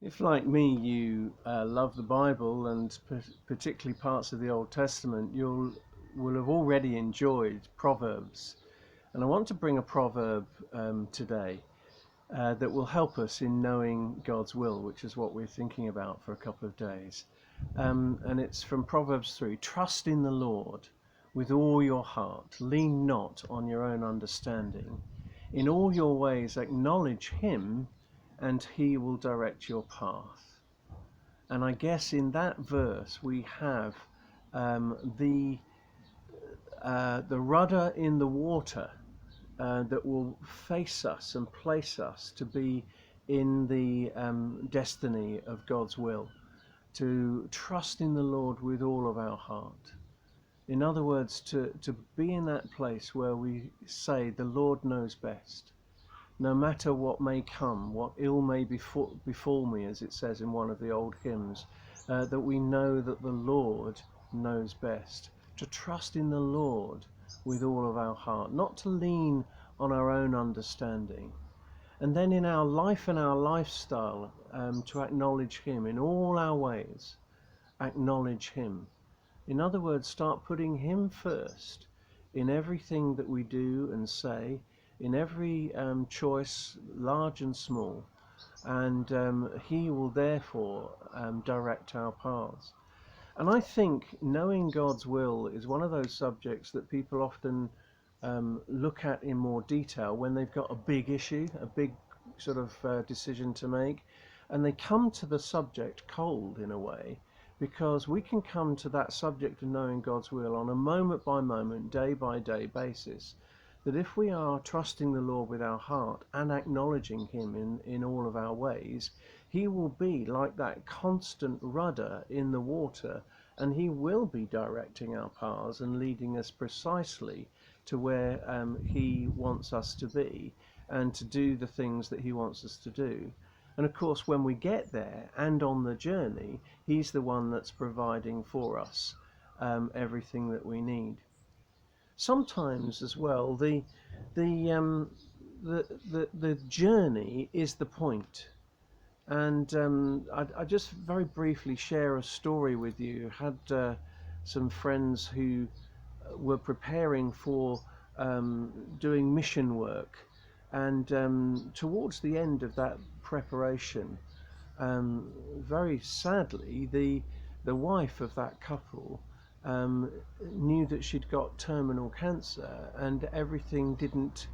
If, like me, you love the Bible and particularly parts of the Old Testament, will have already enjoyed Proverbs. And I want to bring a proverb today that will help us in knowing God's will, which is what we're thinking about for a couple of days. And it's from Proverbs 3. Trust in the Lord with all your heart. Lean not on your own understanding. In all your ways acknowledge him, and he will direct your path. And I guess in that verse we have the rudder in the water that will face us and place us to be in the destiny of God's will, to trust in the Lord with all of our heart. In other words, to be in that place where we say the Lord knows best. No matter what may come, what ill may befall me, as it says in one of the old hymns, that we know that the Lord knows best. To trust in the Lord with all of our heart, not to lean on our own understanding. And then in our life and our lifestyle, to acknowledge him in all our ways. Acknowledge him. In other words, start putting him first in everything that we do and say, in every choice, large and small, and he will therefore direct our paths. And I think knowing God's will is one of those subjects that people often look at in more detail when they've got a big issue, a big sort of decision to make, and they come to the subject cold in a way, because we can come to that subject of knowing God's will on a moment by moment, day by day basis. That if we are trusting the Lord with our heart and acknowledging him in all of our ways, he will be like that constant rudder in the water, and he will be directing our paths and leading us precisely to where he wants us to be and to do the things that he wants us to do. And of course, when we get there and on the journey, he's the one that's providing for us everything that we need. Sometimes as well, the journey is the point. And I just very briefly share a story with you. I had some friends who were preparing for doing mission work, and towards the end of that preparation, very sadly, the wife of that couple knew that she'd got terminal cancer, and everything didn't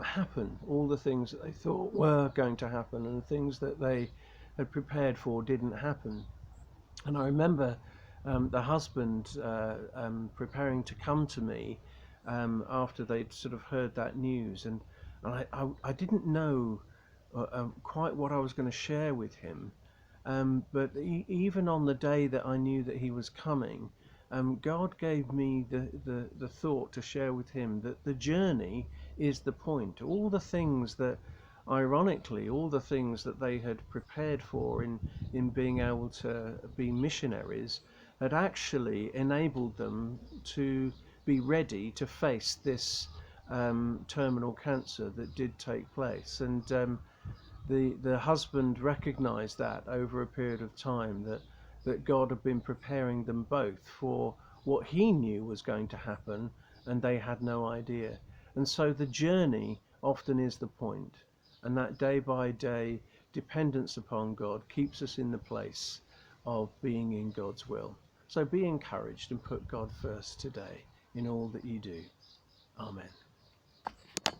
happen. All the things that they thought were going to happen and things that they had prepared for didn't happen. And I remember the husband preparing to come to me after they'd sort of heard that news, and I didn't know quite what I was going to share with him. But even on the day that I knew that he was coming, God gave me the thought to share with him that the journey is the point. All the things that, ironically, all the things that they had prepared for in being able to be missionaries had actually enabled them to be ready to face this terminal cancer that did take place. And the husband recognized that over a period of time, that God had been preparing them both for what he knew was going to happen, and they had no idea. And so the journey often is the point, and that day by day dependence upon God keeps us in the place of being in God's will. So be encouraged and put God first today in all that you do. Amen.